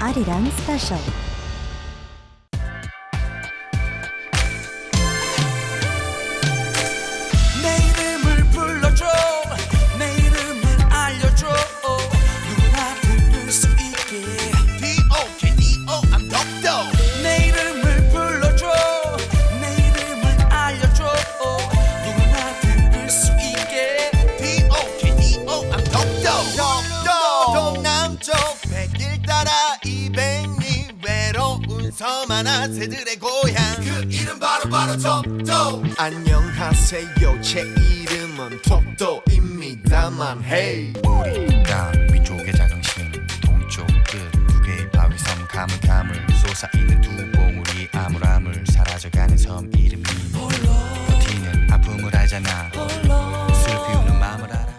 아리랑 스페셜. 내 이름을 불러줘, 내 이름을 알려줘, 누구나 부를 수 있게. D-O-K-D-O, I'm 독도. 내 이름을 불러줘, 내 이름을 알려줘, 누구나 부를 수 있게. D-O-K-D-O, I'm 독도. 동남쪽 백길 따라 200리 외로운 섬 하나 새들의 고향, 그 이름 바로 독도. 안녕하세요, 제 이름은 독도입니다만 hey. 우리 땅 위쪽의 자긍심, 동쪽 끝 두 개의 바위섬, 가물가물 솟아있는 두 봉우리, 아물아물 사라져가는 섬 이름이 버티는 아픔을 알잖아, 슬피우는 마음을 알아.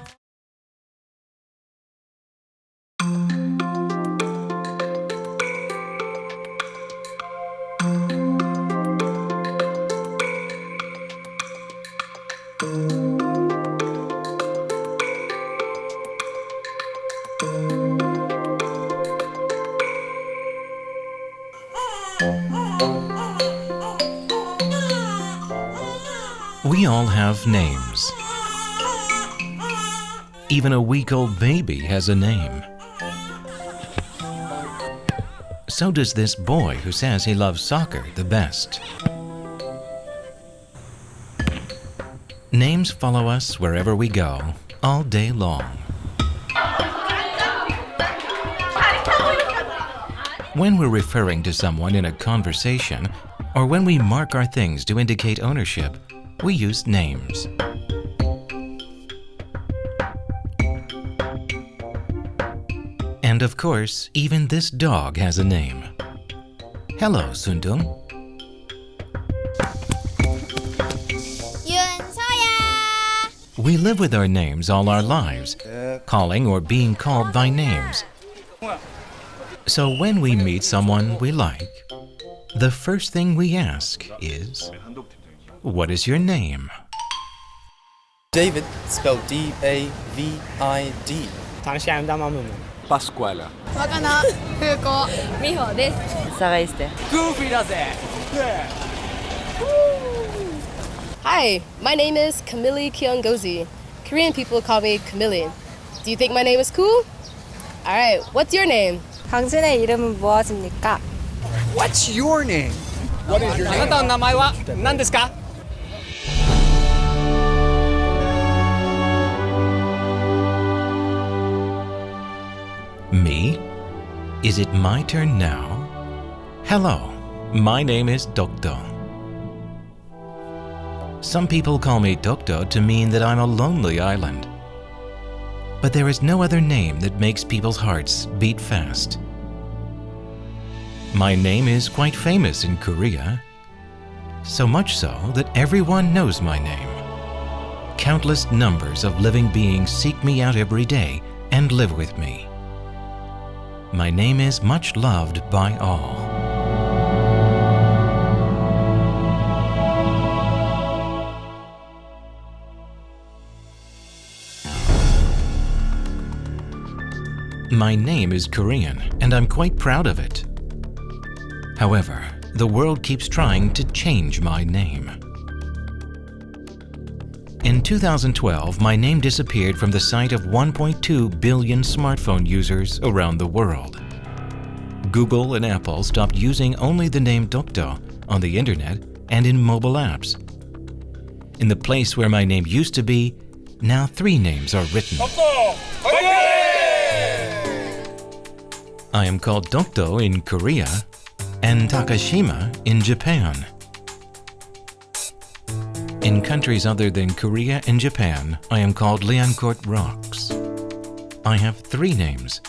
We all have names. Even a week-old baby has a name. So does this boy who says he loves soccer the best. Names follow us wherever we go, all day long. When we're referring to someone in a conversation, or when we mark our things to indicate ownership, we use names. And of course, even this dog has a name. Hello, Sundung. We live with our names all our lives, calling or being called by names. So when we meet someone we like, the first thing we ask is, what is your name? David, spelled D-A-V-I-D. Pasquale. Hi, my name is Camille Kiongozi. Korean people call me Camille. Do you think my name is cool? Alright, what's your name? 당신의 이름은 무엇입니까? What's your name? What is your name? あなたの名前は何ですか? Me? Is it my turn now? Hello, my name is Dokdo. Some people call me Dokdo to mean that I'm a lonely island. But there is no other name that makes people's hearts beat fast. My name is quite famous in Korea, so much so that everyone knows my name. Countless numbers of living beings seek me out every day and live with me. My name is much loved by all. My name is Korean, and I'm quite proud of it. However, the world keeps trying to change my name. In 2012, my name disappeared from the sight of 1.2 billion smartphone users around the world. Google and Apple stopped using only the name Dokdo on the internet and in mobile apps. In the place where my name used to be, now 3 names are written. I am called Dokdo in Korea and Dakesima in Japan. In countries other than Korea and Japan, I am called Liancourt Rocks. I have 3 names.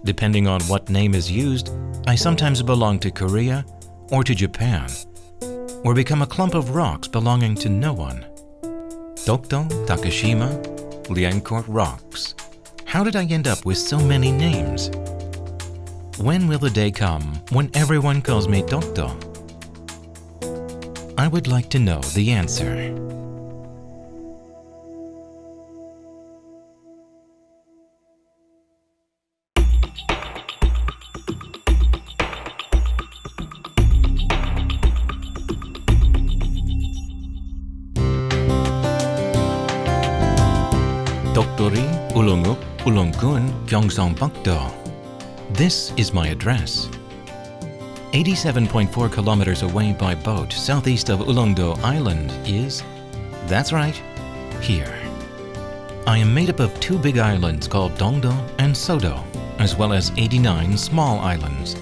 Depending on what name is used, I sometimes belong to Korea or to Japan, or become a clump of rocks belonging to no one. Dokdo, Dakesima, Liancourt Rocks. How did I end up with so many names? When will the day come when everyone calls me Dokdo? I would like to know the answer. Doktori, Ulungup, Ulonggun, Gyeongsangbuk-do. This is my address. 87.4 kilometers away by boat southeast of Ulongdo Island is, that's right, here. I am made up of 2 big islands called Dongdo and Sodo, as well as 89 small islands.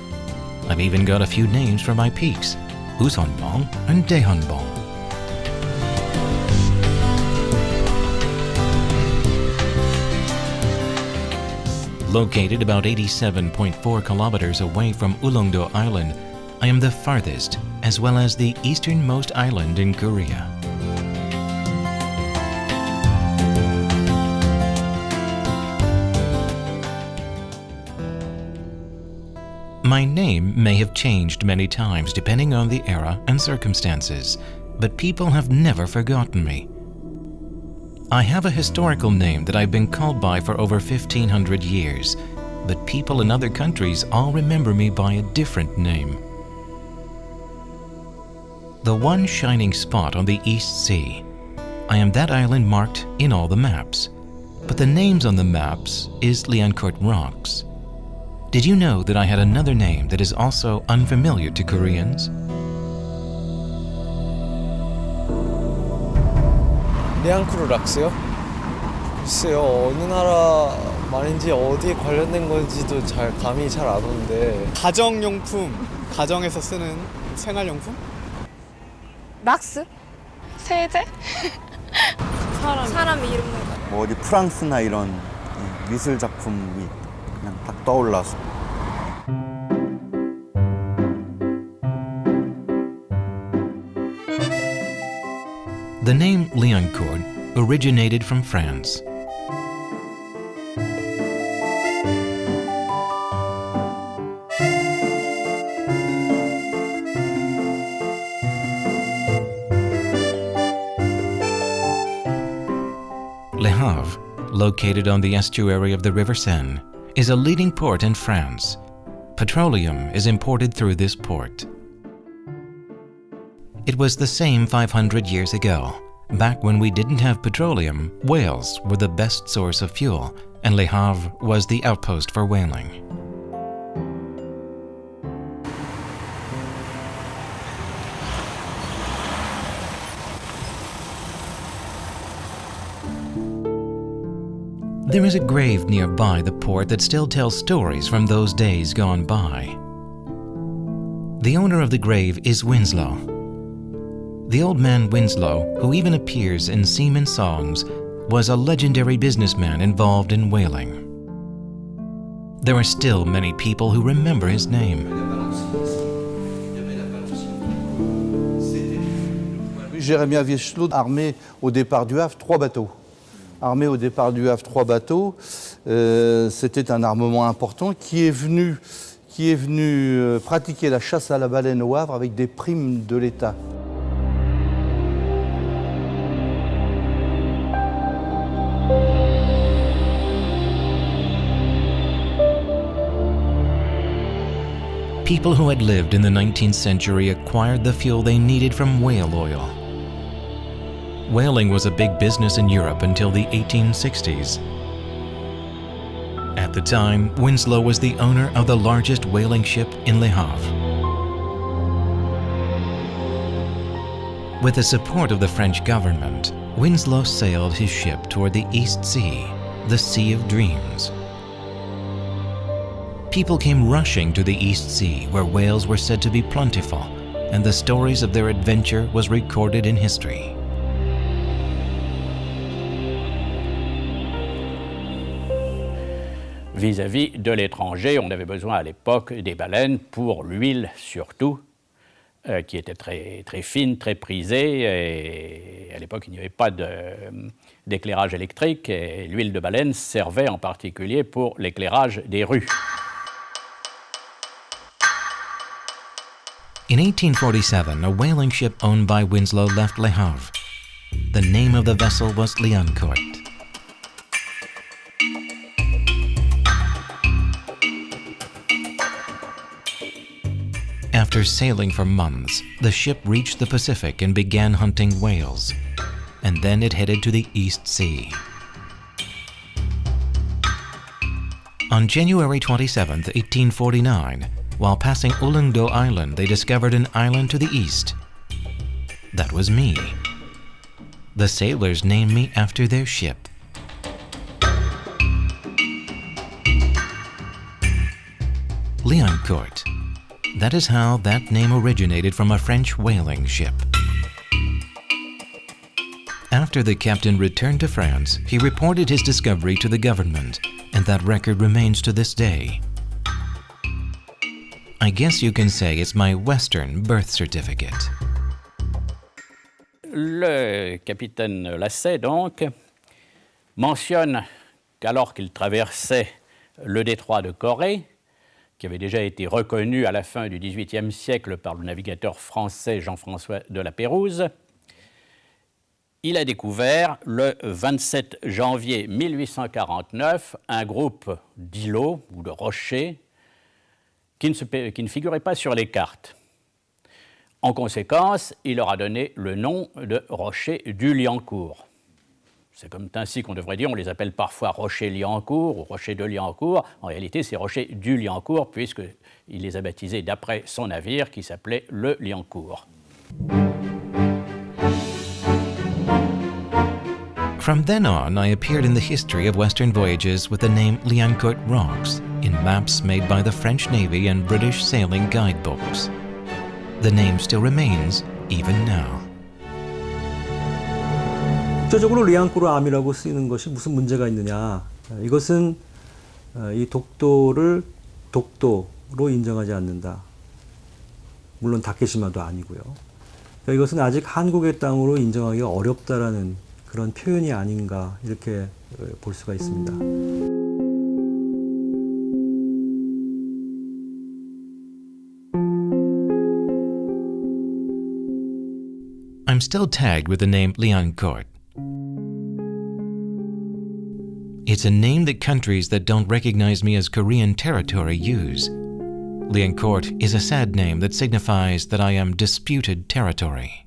I've even got a few names for my peaks, Useonbong and Daehanbong. Located about 87.4 kilometers away from Ulongdo Island, I am the farthest, as well as the easternmost island in Korea. My name may have changed many times depending on the era and circumstances, but people have never forgotten me. I have a historical name that I've been called by for over 1,500 years, but people in other countries all remember me by a different name. The one shining spot on the East Sea. I am that island marked in all the maps, but the names on the maps is Liancourt Rocks. Did you know that I had another name that is also unfamiliar to Koreans? 리앙쿠르 락스요? 글쎄요, 어느 나라 말인지 어디에 관련된 건지도 감이 잘 안 오는데. 가정용품, 가정에서 쓰는 생활용품? 락스? 세제? 사람 이름. 뭐 어디 프랑스나 이런 미술 작품이 그냥 딱 떠올라서. The name Liancourt originated from France. Le Havre, located on the estuary of the River Seine, is a leading port in France. Petroleum is imported through this port. It was the same 500 years ago. Back when we didn't have petroleum, whales were the best source of fuel, and Le Havre was the outpost for whaling. There is a grave nearby the port that still tells stories from those days gone by. The owner of the grave is Winslow. The old man Winslow, who even appears in seaman songs, was a legendary businessman involved in whaling. There are still many people who remember his name. Jérémia Wieslow, armé au départ du Havre, 3 bateaux. Armé au départ du Havre, 3 bateaux. C'était un armement important qui est venu pratiquer la chasse à la baleine au Havre avec des primes de l'État. People who had lived in the 19th century acquired the fuel they needed from whale oil. Whaling was a big business in Europe until the 1860s. At the time, Winslow was the owner of the largest whaling ship in Le Havre. With the support of the French government, Winslow sailed his ship toward the East Sea, the Sea of Dreams. People came rushing to the East Sea, where whales were said to be plentiful, and the stories of their adventure was recorded in history. Vis-à-vis de l'étranger, on avait besoin à l'époque des baleines pour l'huile surtout, qui était très, très fine, très prisée. Et à l'époque, il n'y avait pas d'éclairage électrique et l'huile de baleine servait en particulier pour l'éclairage des rues. In 1847, a whaling ship owned by Winslow left Le Havre. The name of the vessel was Liancourt. After sailing for months, the ship reached the Pacific and began hunting whales. And then it headed to the East Sea. On January 27, 1849, while passing Ulleungdo Island, they discovered an island to the east. That was me. The sailors named me after their ship. Liancourt. That is how that name originated from a French whaling ship. After the captain returned to France, he reported his discovery to the government, and that record remains to this day. I guess you can say it's my Western birth certificate. Le capitaine Lasset, donc, mentionne qu'alors qu'il traversait le détroit de Corée, qui avait déjà été reconnu à la fin du XVIIIe siècle par le navigateur français Jean-François de la Pérouse, il a découvert le 27 janvier 1849 un groupe d'îlots ou de rochers qui ne figuraient pas sur les cartes. En conséquence, il leur a donné le nom de rochers du Liancourt. C'est comme ainsi qu'on devrait dire, on les appelle parfois rochers Liancourt ou rochers de Liancourt. En réalité, c'est rochers du Liancourt, puisqu'il les a baptisés d'après son navire qui s'appelait le Liancourt. From then on, I appeared in the history of Western voyages with the name Liancourt Rocks in maps made by the French Navy and British sailing guidebooks. The name still remains even now. 국제적으로 리앙쿠르 암이라고 쓰이는 것이 무슨 문제가 있느냐. 이것은 이 독도를 독도로 인정하지 않는다. 물론 다케시마도 아니고요. 그러니까 이것은 아직 한국의 땅으로 인정하기가 어렵다라는 그런 표현이 아닌가 이렇게 볼 수가 있습니다. I'm still tagged with the name Liancourt. It's a name that countries that don't recognize me as Korean territory use. Liancourt is a sad name that signifies that I am disputed territory.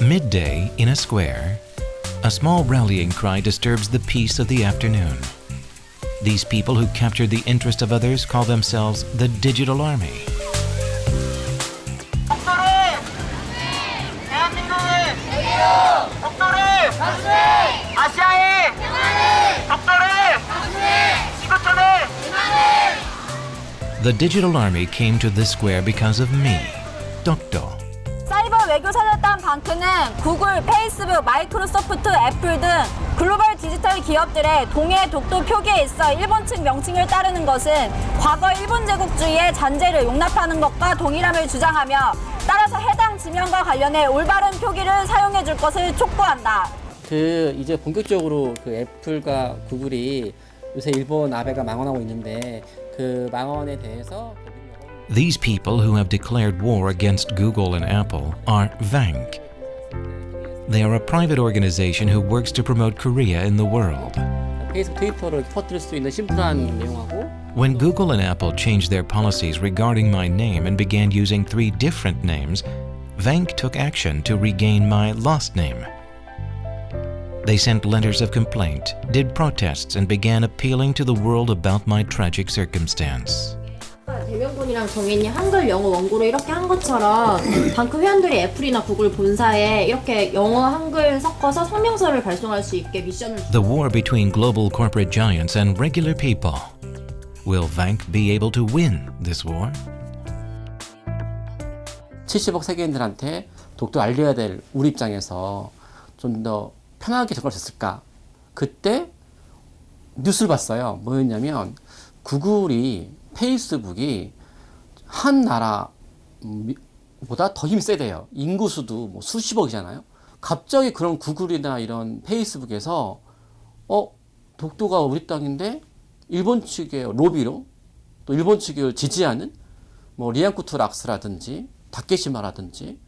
Midday in a square, a small rallying cry disturbs the peace of the afternoon. These people who captured the interest of others call themselves the Digital Army. The Digital Army came to this square because of me, 독도. 사이버 외교 사절단 방크는 구글, 페이스북, 마이크로소프트, 애플 등 글로벌 디지털 기업들의 동해 독도 표기에 있어 일본 측 명칭을 따르는 것은 과거 일본 제국주의의 잔재를 용납하는 것과 동일함을 주장하며 따라서 해당 지명과 관련해 올바른 표기를 사용해 줄 것을 촉구한다. 이제 본격적으로 애플과 구글이 요새 일본 아베가 망언하고 있는데 그 망언에 대해서 These people who have declared war against Google and Apple are VANK. They are a private organization who works to promote Korea in the world. 페이스북, 트위터를 퍼뜨릴 수 있는 심플한 내용하고 When Google and Apple changed their policies regarding my name and began using 3 different names, VANK took action to regain my lost name. They sent letters of complaint, did protests, and began appealing to the world about my tragic circumstance. 대명분이랑 정인이 한글 영어 원고로 이렇게 한 것처럼 방크 회원들이 애플이나 구글 본사에 이렇게 영어 한글 섞어서 성명서를 발송할 수 있게 미션을 The war between global corporate giants and regular people. Will VANK be able to win this war? 70억 세계인들한테 독도 알려야 될 우리 입장에서 좀 더 편하게 접근할 수 있을까? 그때 뉴스를 봤어요. 뭐였냐면 구글이 페이스북이 한 나라보다 더 힘이 세대요. 인구수도 뭐 수십억이잖아요. 갑자기 그런 구글이나 이런 페이스북에서 독도가 우리 땅인데 일본 측의 로비로 또 일본 측을 지지하는 뭐 리앙쿠르 락스라든지 다케시마라든지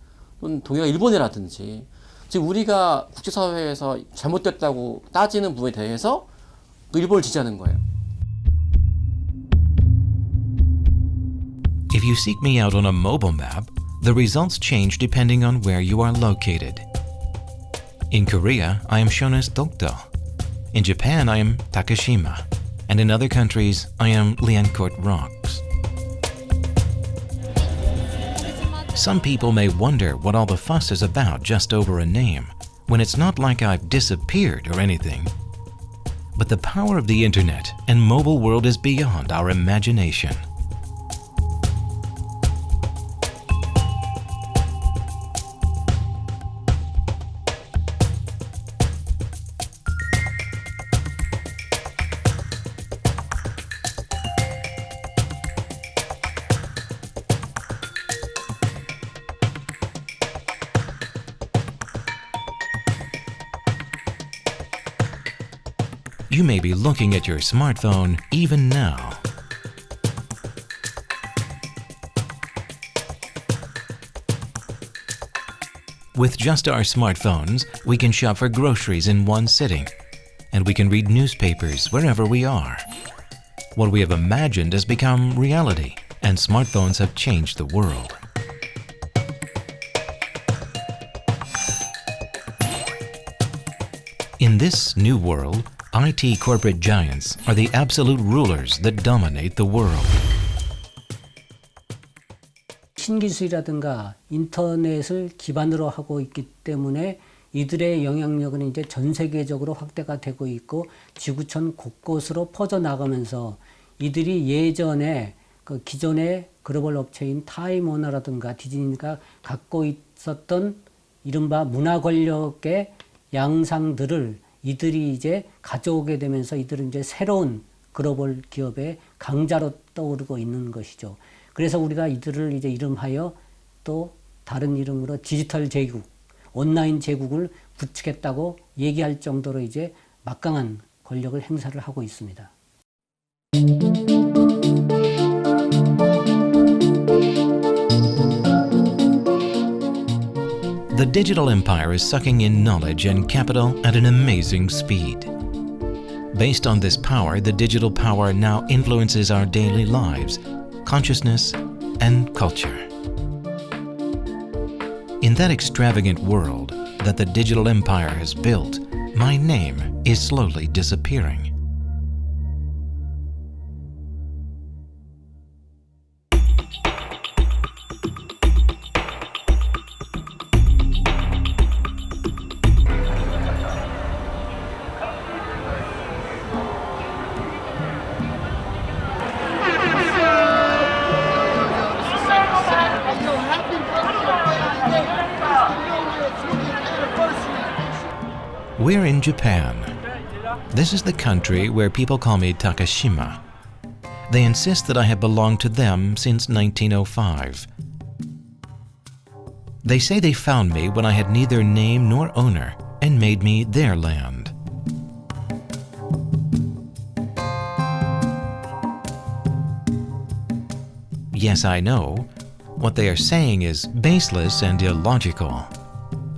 또는 동해가 일본이라든지 지금 우리가 국제사회에서 잘못됐다고 따지는 부분에 대해서 또 일본을 지지하는 거예요. If you seek me out on a mobile map, the results change depending on where you are located. In Korea, I am shown as Dokdo. In Japan, I am Dakesima. And in other countries, I am Liancourt rocks. Some people may wonder what all the fuss is about just over a name, when it's not like I've disappeared or anything. But the power of the internet and mobile world is beyond our imagination. You may be looking at your smartphone even now. With just our smartphones, we can shop for groceries in one sitting, and we can read newspapers wherever we are. What we have imagined has become reality, and smartphones have changed the world. In this new world, IT corporate giants are the absolute rulers that dominate the world. 신기술이라든가 인터넷을 기반으로 하고 있기 때문에 이들의 영향력은 이제 전 세계적으로 확대가 되고 있고 지구촌 곳곳으로 퍼져나가면서 이들이 예전에 그 기존의 글로벌 업체인 타임워너라든가 디즈니가 갖고 있었던 이른바 문화 권력의 양상들을 이들이 이제 가져오게 되면서 이들은 이제 새로운 글로벌 기업의 강자로 떠오르고 있는 것이죠. 그래서 우리가 이들을 이제 이름하여 또 다른 이름으로 디지털 제국, 온라인 제국을 구축했다고 얘기할 정도로 이제 막강한 권력을 행사를 하고 있습니다. The digital empire is sucking in knowledge and capital at an amazing speed. Based on this power, the digital power now influences our daily lives, consciousness, and culture. In that extravagant world that the digital empire has built, my name is slowly disappearing. We're in Japan. This is the country where people call me Takeshima. They insist that I have belonged to them since 1905. They say they found me when I had neither name nor owner and made me their land. Yes, I know. What they are saying is baseless and illogical.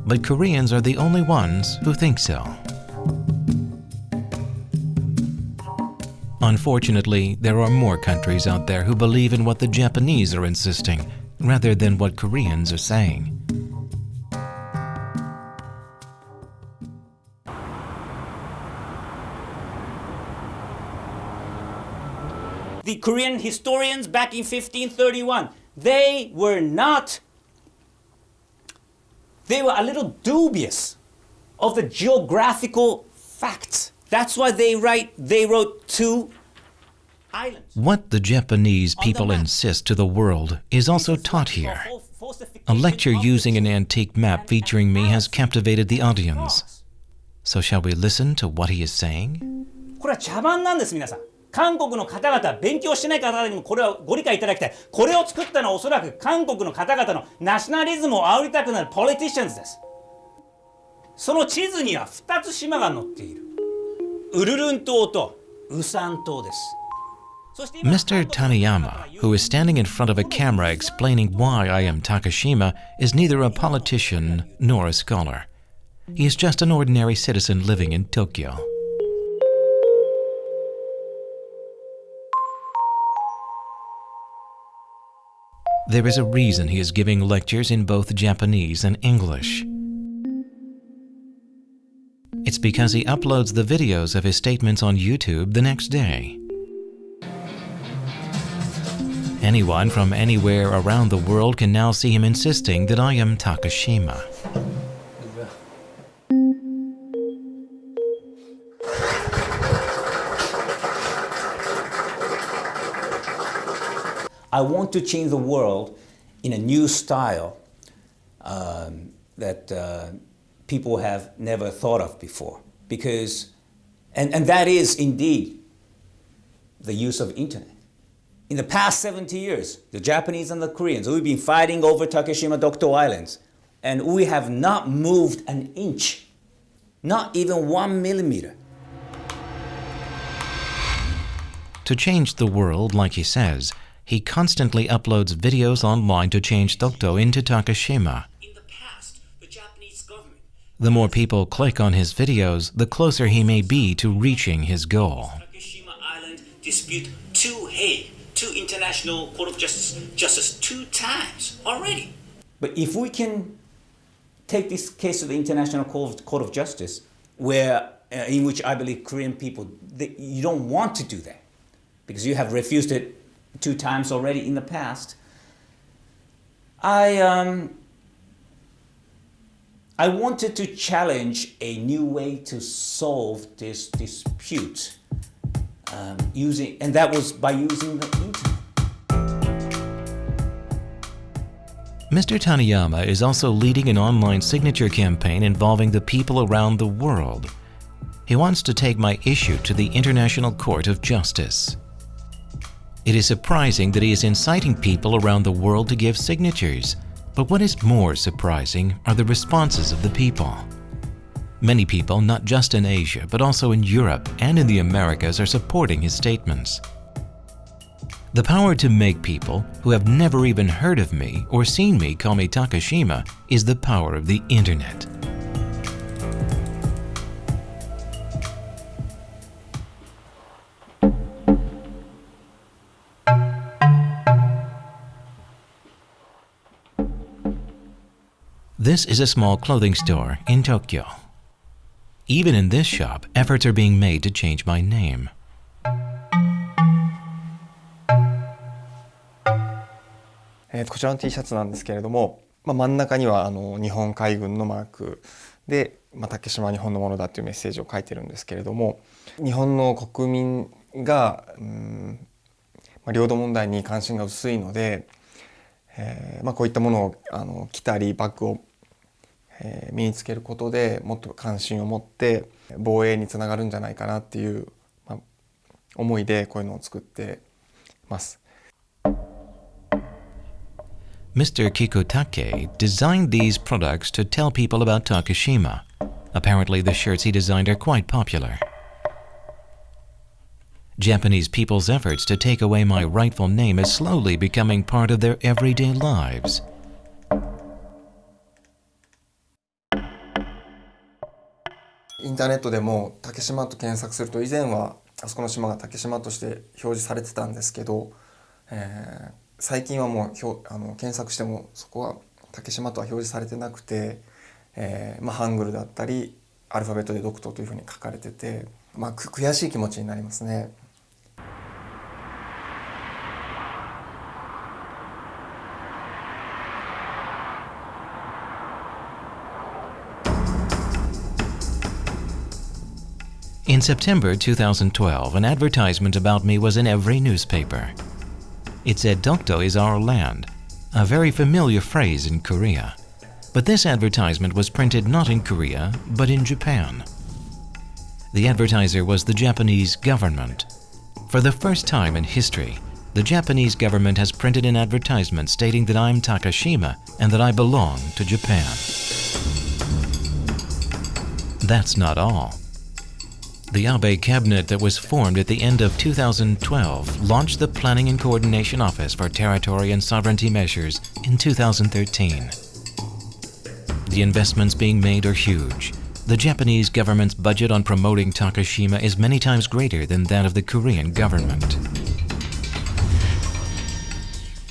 But Koreans are the only ones who think so. Unfortunately, there are more countries out there who believe in what the Japanese are insisting, rather than what Koreans are saying. The Korean historians back in 1531, they were a little dubious of the geographical facts. That's why they wrote two islands. What the Japanese people insist to the world is also taught here. A lecture using an antique map featuring me has captivated the audience. So shall we listen to what he is saying? これは茶番なんです、皆さん。韓国の方々、勉強してない方々にもこれをご理解いただきたい。これを作ったのはおそらく韓国の方々のナショナリズムを煽りたくなるポリティシャンズです。その地図には2つ島が載っている。ウルルン島とウサン島です。 Mr. Taniyama, who is standing in front of a camera explaining why I am Takeshima, is neither a politician nor a scholar. He is just an ordinary citizen living in Tokyo. There is a reason he is giving lectures in both Japanese and English. It's because he uploads the videos of his statements on YouTube the next day. Anyone from anywhere around the world can now see him insisting that I am Takeshima. I want to change the world in a new style that people have never thought of before. Because, and that is indeed the use of internet. In the past 70 years, the Japanese and the Koreans, we've been fighting over Takeshima Dokdo Islands, and we have not moved an inch, not even 1 millimeter. To change the world, like he says, he constantly uploads videos online to change Dokdo into Takeshima. The more people click on his videos, the closer he may be to reaching his goal. Dakesima Island dispute to Hague, to International Court of Justice 2 times already. But if we can take this case to the International Court of Justice, where in which I believe Korean people, you don't want to do that because you have refused it 2 times already in the past. I wanted to challenge a new way to solve this dispute, and that was by using the internet. Mr. Taniyama is also leading an online signature campaign involving the people around the world. He wants to take my issue to the International Court of Justice. It is surprising that he is inciting people around the world to give signatures, but what is more surprising are the responses of the people. Many people, not just in Asia, but also in Europe and in the Americas, are supporting his statements. The power to make people who have never even heard of me or seen me call me Takeshima is the power of the internet. This is a small clothing store in Tokyo. Even in this shop, efforts are being made to change my name. こちらの T シャツなんですけれども、真ん中には日本海軍のマークで、竹島は日本のものだというメッセージを書いてるんですけれども、日本の国民が、領土問題に関心が薄いので、こういったものを着たりバッグを身につけることでもっと関心を持って防衛につながるんじゃないかなっていう、思いでこういうのを作ってます。Mr. Kikutake designed these products to tell people about Takeshima. Apparently, the shirts he designed are quite popular. Japanese people's efforts to take away my rightful name is slowly becoming part of their everyday lives. インターネットでも竹島と検索すると以前はあそこの島が竹島として表示されてたんですけど、最近はもう検索してもそこは竹島とは表示されてなくて、ハングルだったりアルファベットでドクトというふうに書かれてて、悔しい気持ちになりますね。In September 2012, an advertisement about me was in every newspaper. It said Dokdo is our land, a very familiar phrase in Korea. But this advertisement was printed not in Korea, but in Japan. The advertiser was the Japanese government. For the first time in history, the Japanese government has printed an advertisement stating that I'm Takeshima and that I belong to Japan. That's not all. The Abe cabinet that was formed at the end of 2012 launched the Planning and Coordination Office for Territory and Sovereignty Measures in 2013. The investments being made are huge. The Japanese government's budget on promoting Dakesima is many times greater than that of the Korean government.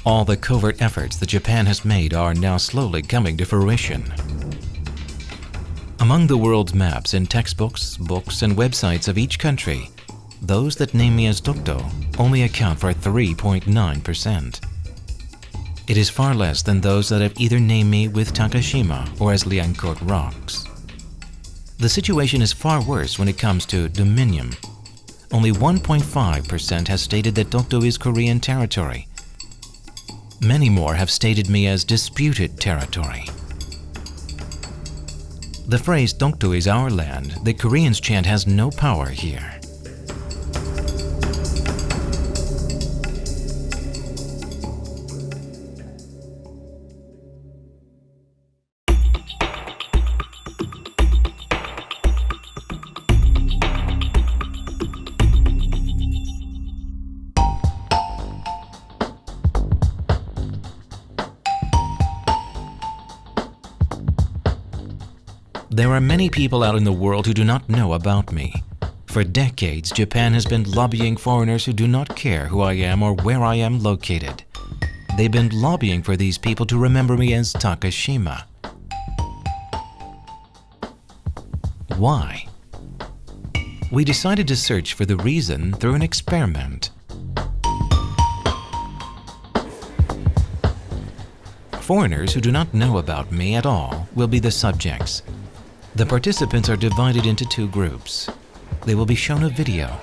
All the covert efforts that Japan has made are now slowly coming to fruition. Among the world's maps in textbooks, books, and websites of each country, those that name me as Dokdo only account for 3.9%. It is far less than those that have either named me with Dakesima or as Liancourt Rocks. The situation is far worse when it comes to dominion. Only 1.5% has stated that Dokdo is Korean territory. Many more have stated me as disputed territory. The phrase Dokdo is our land, the Koreans chant, has no power here. There are many people out in the world who do not know about me. For decades, Japan has been lobbying foreigners who do not care who I am or where I am located. They've been lobbying for these people to remember me as Dakesima. Why? We decided to search for the reason through an experiment. Foreigners who do not know about me at all will be the subjects. The participants are divided into two groups. They will be shown a video.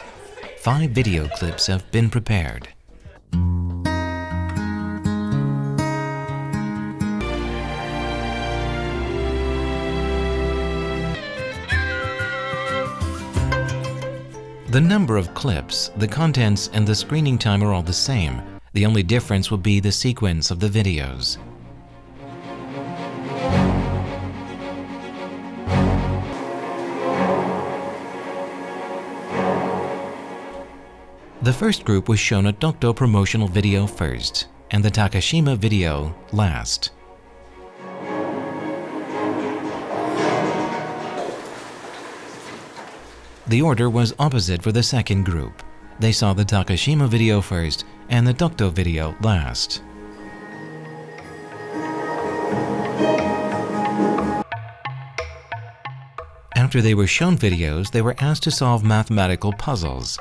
5 video clips have been prepared. The number of clips, the contents, and the screening time are all the same. The only difference will be the sequence of the videos. The first group was shown a Dokdo promotional video first, and the Dakesima video last. The order was opposite for the second group. They saw the Dakesima video first and the Dokdo video last. After they were shown videos, they were asked to solve mathematical puzzles.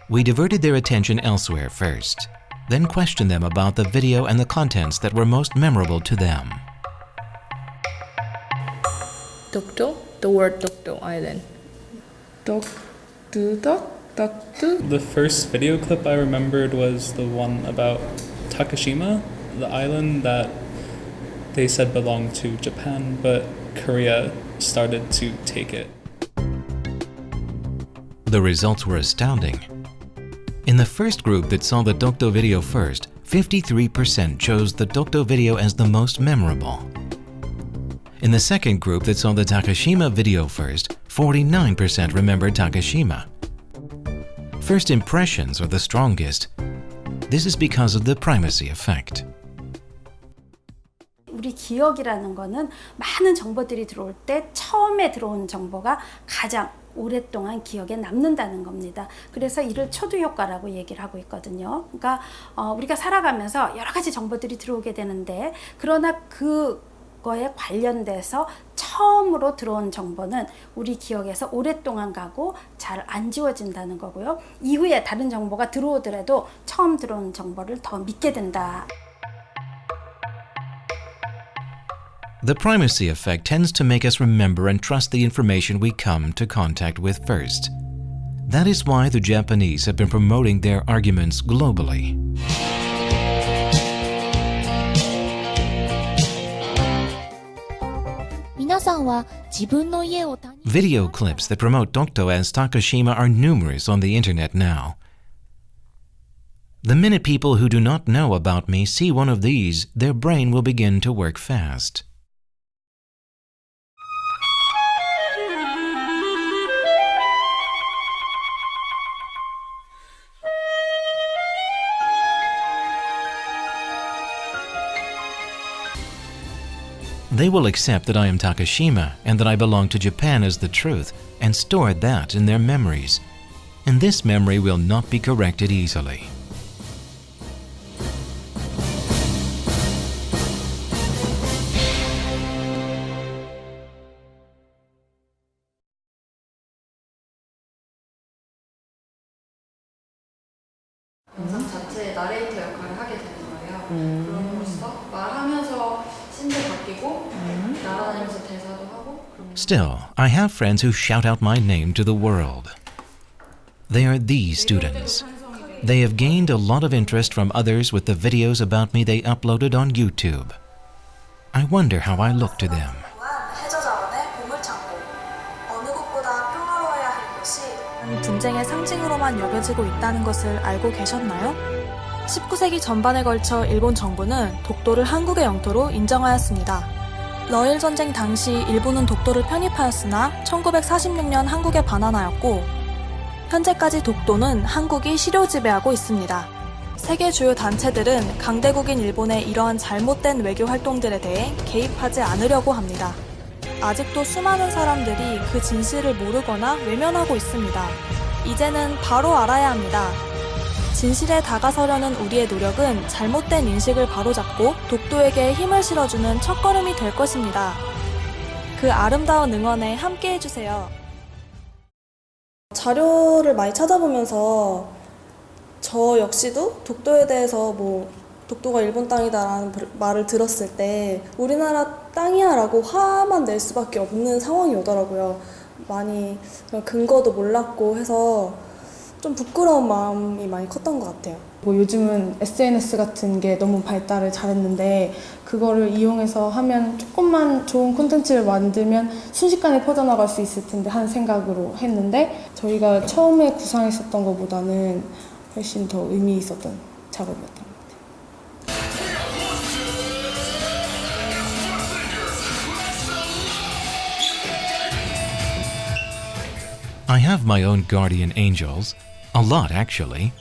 We diverted their attention elsewhere first, then questioned them about the video and the contents that were most memorable to them. Dokdo, the word Dokdo Island. Dokdo. The first video clip I remembered was the one about Dakesima, the island that they said belonged to Japan, but Korea started to take it. The results were astounding. In the first group that saw the Dokdo video first, 53% chose the Dokdo video as the most memorable. In the second group that saw the Dakesima video first, 49% remembered Dakesima. First impressions are the strongest. This is because of the primacy effect. 우리 기억이라는 거는 많은 정보들이 들어올 때 처음에 들어온 정보가 가장 오랫동안 기억에 남는다는 겁니다. 그래서 이를 초두 효과라고 얘기를 하고 있거든요. 그러니까 우리가 살아가면서 여러 가지 정보들이 들어오게 되는데, 그러나 그거에 관련돼서 처음으로 들어온 정보는 우리 기억에서 오랫동안 가고 잘 안 지워진다는 거고요. 이후에 다른 정보가 들어오더라도 처음 들어온 정보를 더 믿게 된다. The primacy effect tends to make us remember and trust the information we come to contact with first. That is why the Japanese have been promoting their arguments globally. Video clips that promote Dokdo as Dakesima are numerous on the internet now. The minute people who do not know about me see one of these, their brain will begin to work fast. They will accept that I am Takeshima and that I belong to Japan as the truth and store that in their memories. And this memory will not be corrected easily. 영상 자체의 나레이터 역할을 하게 되는 거예요. 그럼으로써 말하면서 씬도 바뀌고 날아다니면서 대사도 하고. Still, I have friends who shout out my name to the world. They are these students. They have gained a lot of interest from others with the videos about me they uploaded on YouTube. I wonder how I look to them. 분쟁의 상징으로만 여겨지고 있다는 것을 알고 계셨나요? 19세기 전반에 걸쳐 일본 정부는 독도를 한국의 영토로 인정하였습니다. 러일 전쟁 당시 일본은 독도를 편입하였으나 1946년 한국에 반환하였고 현재까지 독도는 한국이 실효 지배하고 있습니다. 세계 주요 단체들은 강대국인 일본의 이러한 잘못된 외교 활동들에 대해 개입하지 않으려고 합니다. 아직도 수많은 사람들이 그 진실을 모르거나 외면하고 있습니다. 이제는 바로 알아야 합니다. 진실에 다가서려는 우리의 노력은 잘못된 인식을 바로잡고 독도에게 힘을 실어주는 첫걸음이 될 것입니다. 그 아름다운 응원에 함께 해주세요. 자료를 많이 찾아보면서 저 역시도 독도에 대해서 독도가 일본 땅이다라는 말을 들었을 때 우리나라 땅이야 라고 화만 낼 수밖에 없는 상황이 오더라고요. 많이 근거도 몰랐고 해서 좀 부끄러운 마음이 많이 컸던 것 같아요. 요즘은 SNS 같은 게 너무 발달을 잘했는데 그거를 이용해서 하면 조금만 좋은 콘텐츠를 만들면 순식간에 퍼져나갈 수 있을 텐데 하는 생각으로 했는데 저희가 처음에 구상했었던 것보다는 훨씬 더 의미 있었던 작업이었던 것 같아요. I have my own guardian angels, a lot actually,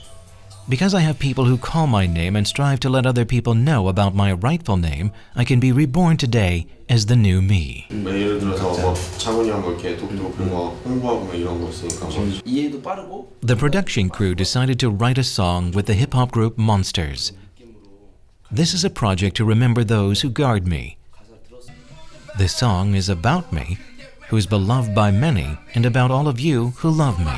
because I have people who call my name and strive to let other people know about my rightful name. I can be reborn today as the new me. 예를 들어서 장훈이 형 이렇게 독도 그런 거 홍보하고 이런 거 있으니까 이해도 빠르고. The production crew decided to write a song with the hip-hop group Monsterz. This is a project to remember those who guard me. This song is about me, who is beloved by many, and about all of you who love me.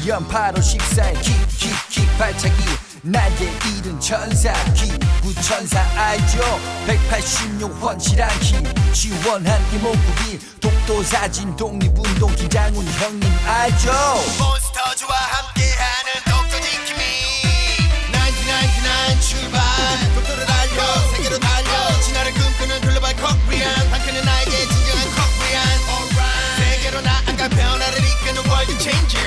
연 8월 14일 킥킥킥 발차기 날개 잃은 천사 기부천사 알죠 186 헌실한 힘 지원한 이목구비 독도 사진 독립운동 김장훈 형님 알죠 몬스터즈와 함께하는 독도지키기 1999 출발 독도를 알려 세계로 달려 진화를 꿈꾸는 글로벌 코리안 방크는 나에게 진정한 코리안 세계로 나아갈 변화를 이끄는 월드 체인저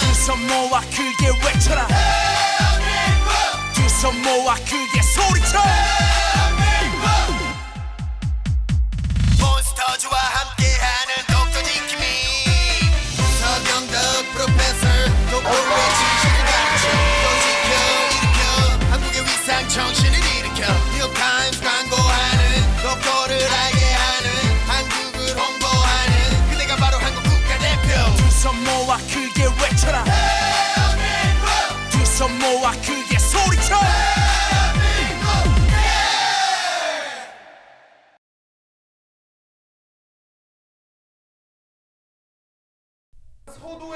두 손 모아 크게 외쳐라 두 손 모아 크게 소리쳐 몬스터즈와 함께하는 독도지키기 서경덕 프로페서 독도의 진실을 가르쳐 또 지켜 일으켜 한국의 위상 정신을 일으켜 뉴욕타임스 광고하는 독도를 알게 하는 한국을 홍보하는 그대가 바로 한국 국가대표 두 손 모아 크게 외쳐라 두 손 모아 크게 소리쳐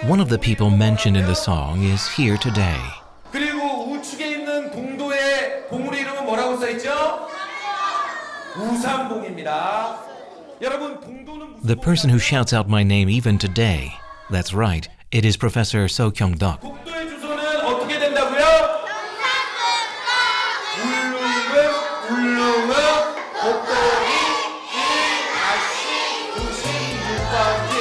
One of the people mentioned in the song is here today. 그리고 우측에 있는 동도의 봉우리 이름은 뭐라고 써있죠? 우산봉입니다. 여러분 동도는 The person who shouts out my name even today, that's right, it is Professor So Kyung-duk. 독도의 주소는 어떻게 된다고요? 울릉은 독도이 1-96번지.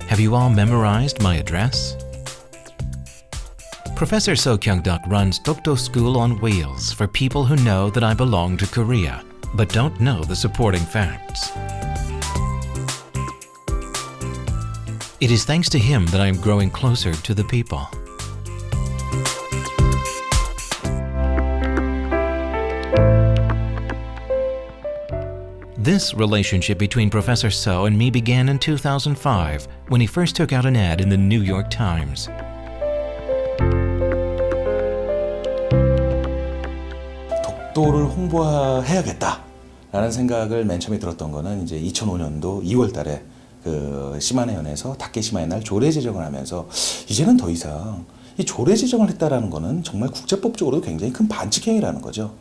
Have you all memorized my address? Professor So Kyung-duk runs Dokdo School on Wheels for people who know that I belong to Korea. but don't know the supporting facts. It is thanks to him that I am growing closer to the people. This relationship between Professor So and me began in 2005 when he first took out an ad in the New York Times. 독도를 홍보해야겠다라는 생각을 맨 처음에 들었던 거는 이제 2005년도 2월 달에 그 시마네현에서 다케시마의 날 조례 제정을 하면서 이제는 더 이상 이 조례 제정을 했다라는 거는 정말 국제법적으로도 굉장히 큰 반칙행위라는 거죠.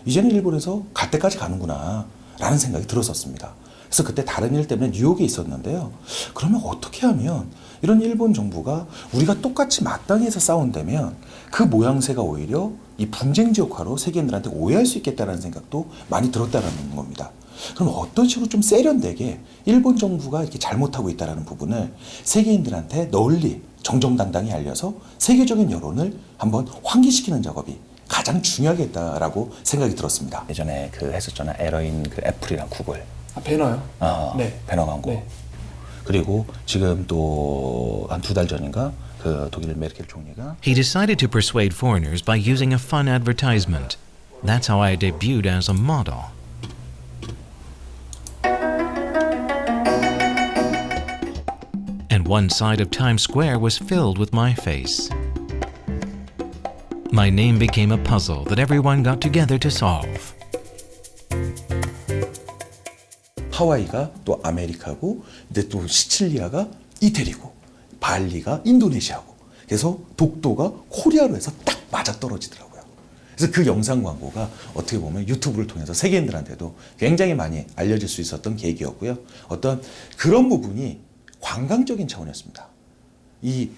이제는 일본에서 갈 때까지 가는구나 라는 생각이 들었었습니다. 그래서 그때 다른 일 때문에 뉴욕에 있었는데요. 그러면 어떻게 하면 이런 일본 정부가 우리가 똑같이 마땅해서 싸운다면 그 모양새가 오히려 이 분쟁지역화로 세계인들한테 오해할 수 있겠다는 생각도 많이 들었다는 겁니다. 그럼 어떤 식으로 좀 세련되게 일본 정부가 이렇게 잘못하고 있다는 부분을 세계인들한테 널리 정정당당히 알려서 세계적인 여론을 한번 환기시키는 작업이 가장 중요하겠다라고 생각이 들었습니다. 예전에 그 했었잖아 에러인 그 애플이랑 구글. 배너요? 네. 배너 광고. 네. 그리고 지금 또 한 2달 전인가 그 독일 메르켈 총리가 He decided to persuade foreigners by using a fun advertisement. That's how I debuted as a model. And one side of Times Square was filled with my face. My name became a puzzle that everyone got together to solve. 하와이가 또 아메리카고, 근데 또 시칠리아가 이태리고, 발리가 인도네시아고, 그래서 독도가 코리아로 해서 딱 맞아떨어지더라고요. 그래서 그 영상 광고가 어떻게 보면 유튜브를 통해서 세계인들한테도 굉장히 많이 알려질 수 있었던 계기였고요. 어떤 그런 부분이 관광적인 차원이었습니다. 이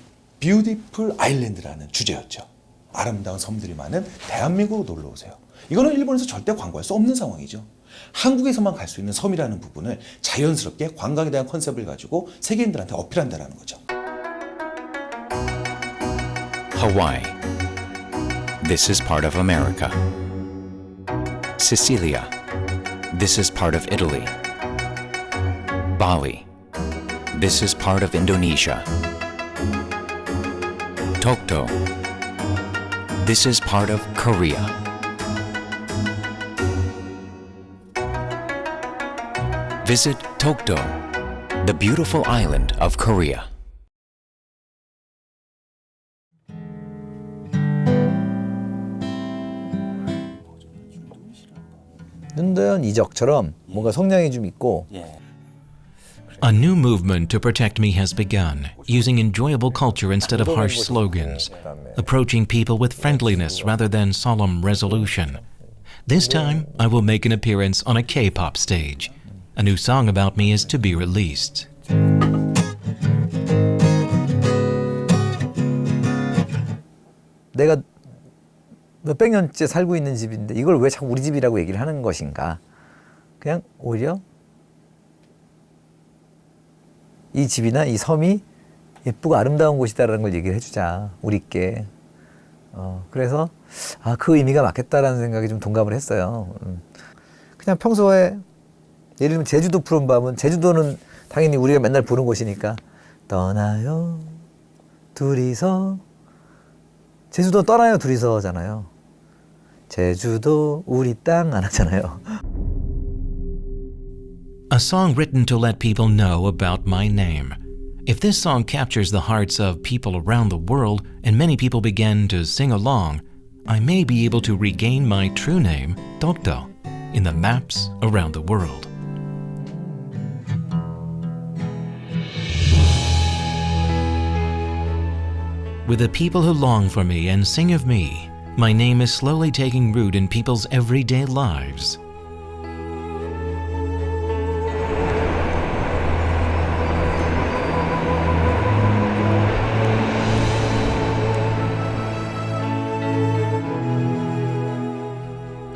뷰티풀 아일랜드라는 주제였죠. 아름다운 섬들이 많은 대한민국으로 놀러 오세요. 이거는 일본에서 절대 광고할 수 없는 상황이죠. 한국에서만 갈 수 있는 섬이라는 부분을 자연스럽게 관광에 대한 컨셉을 가지고 세계인들한테 어필한다는 거죠. Hawaii. This is part of America. Sicilia. This is part of Italy. Bali. This is part of Indonesia. Dokdo. This is part of Korea. Visit Dokdo, the beautiful island of Korea. 윤도현, 이적처럼 뭔가 성량이 좀 있고. A new movement to protect me has begun, using enjoyable culture instead of harsh slogans, approaching people with friendliness rather than solemn resolution. This time, I will make an appearance on a K-pop stage. A new song about me is to be released. 내가 몇백 년째 살고 있는 집인데 이걸 왜 자꾸 우리 집이라고 얘기를 하는 것인가? 그냥 오히려 이 집이나 이 섬이 예쁘고 아름다운 곳이다라는 걸 얘기를 해주자, 우리께. 그래서 그 의미가 맞겠다라는 생각에 좀 동감을 했어요. 그냥 평소에 예를 들면 제주도 푸른 밤은, 제주도는 당연히 우리가 맨날 부른 곳이니까 떠나요 둘이서, 제주도 떠나요 둘이서잖아요. 제주도 우리 땅 안 하잖아요. A song written to let people know about my name. If this song captures the hearts of people around the world and many people begin to sing along, I may be able to regain my true name, Dokdo, in the maps around the world. With the people who long for me and sing of me, my name is slowly taking root in people's everyday lives.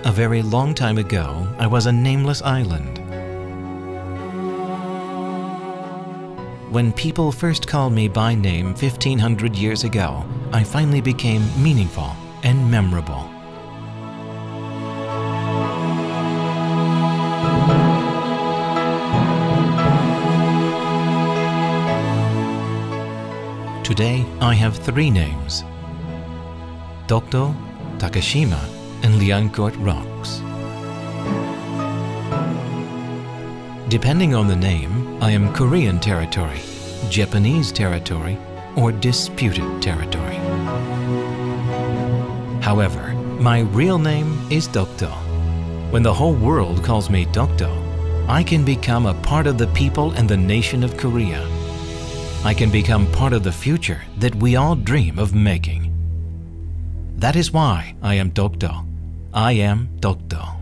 A very long time ago, I was a nameless island. When people first called me by name 1,500 years ago, I finally became meaningful and memorable. Today, I have three names: Dokdo, Dakesima, and Liancourt rocks. Depending on the name, I am Korean territory, Japanese territory, or disputed territory. However, my real name is Dokdo. When the whole world calls me Dokdo, I can become a part of the people and the nation of Korea. I can become part of the future that we all dream of making. That is why I am Dokdo. I am Dokdo.